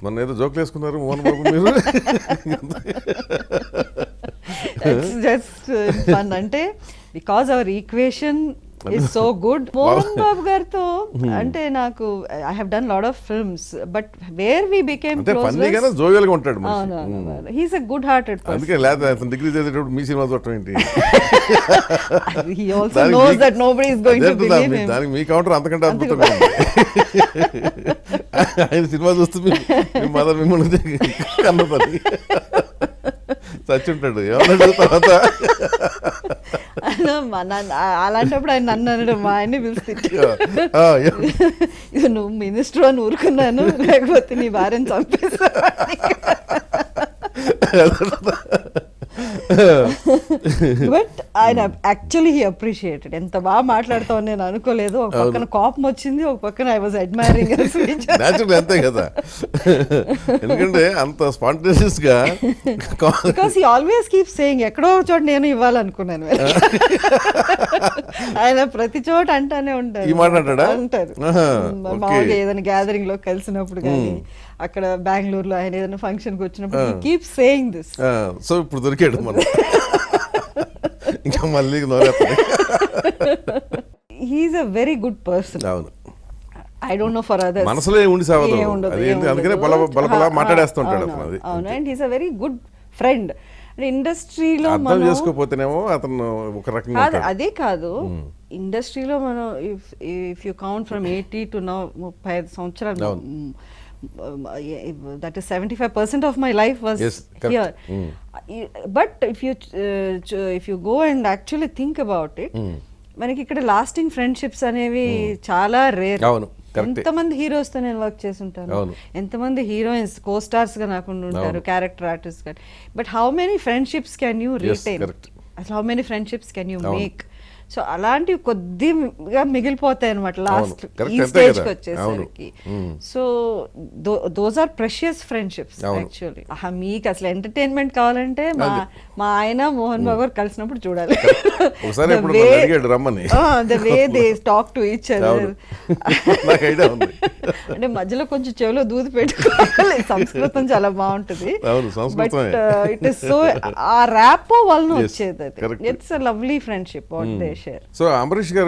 మొన్న ఏదో జోకులు వేసుకున్నారు మోహన్ బాబు మీరు. జస్ట్ ఫన్ అంటే because our equation is so good. Mohan Babu గారితో అంటే నాకు I have done lot of films but where we became close jovial గా ఉంటాడు. He's a good hearted person. అందుకే లేదా డిగ్రీ చదివేటప్పుడు మీ సినిమా చూడటం ఏంటి? He also knows that nobody is going to believe him. దానికి మీ కౌంటర్ అంతకంటే అద్భుతంగా ఉంది. ఆయన సినిమా చూస్తూ మీ మదర్ మిమ్మల్ని కన్నదని చచ్చి ఉంటాడు. ఏమన్నాడు తర్వాత? అలాంటప్పుడు ఆయన నన్ను అనడం, మా ఆయన్ని పిలిచి నువ్వు మినిస్టర్ అని ఊరుకున్నాను, లేకపోతే నీ భార్యను చంపేస్తా. బట్ ఆయన యాక్చువల్లీ హీ అప్రిషియేటెడ్. ఎంత బాగా మాట్లాడతావు నేను అనుకోలేదు. ఒక పక్కన కోపం వచ్చింది, ఒక పక్కన ఐ వాజ్ అడ్మైరింగ్. అంతే కదా, ఎందుకంటే అంత స్పాంటేనియస్ గా. Because he always keep saying ఎక్కడో చోట నేను ఇవ్వాలనుకున్నాను. ఆయన ప్రతి చోట అంటానే ఉంటారు. ఈ మాట అంటాడా? అంటారు. మామూలుగా ఏదైనా గ్యాదరింగ్ లో కలిసినప్పుడు కానీ, అక్కడ బెంగళూరులో ఆయన ఏదైనా ఫంక్షన్ కి వచ్చినప్పుడు కీప్ సేయింగ్ దిస్. సో ఇప్పుడు దొరికాడు మనం, ఇంకా మళ్ళీ he's a very good person. అవును, I don't know for others. మనసులో ఉండి సావదు, అందుకనే బలబలా మాట్లాడేస్తుంటాడు అతను. అవును, and he's a very good friend. ఇండస్ట్రీలో అర్థం చేసుకోపోతేనేమో అతను ఒక రకంగా. అదే కాదు, ఇండస్ట్రీలో మనం if you count from 80 to now 35 సంవత్సరాలు, that is 75% of my life was here. But if you go and actually think about it, మనకి ఇక్కడ లాస్టింగ్ ఫ్రెండ్షిప్స్ అనేవి చాలా రేర్. ఎంతమంది హీరోస్ తో నేను వర్క్ చేసి ఉంటాను, ఎంతమంది హీరోయిన్స్ కో స్టార్స్ గా నాకు ఉంటారు, క్యారెక్టర్ ఆర్టిస్ట్ గా. But how many friendships can you retain, అసలు how many friendships can you make? So అలాంటివి కొద్దిగా మిగిలిపోతాయి అనమాట లాస్ట్ ఈ స్టేజ్ కి వచ్చేసరికి. So those are precious friendships actually. మీకు అసలు ఎంటర్టైన్మెంట్ కావాలంటే మా ఆయన మోహన్ బాబు గారు కలిసినప్పుడు చూడాలి. The way they talk to each other. అంటే మధ్యలో కొంచెం చెవిలో దూది పెట్టుకోవాలి. సంస్కృతం చాలా బాగుంటుంది. బట్ ఇట్ ఇస్ సో, ఆ ర్యాపో వలన వచ్చేది. It's a lovely friendship what they share. So Ambareesh గారు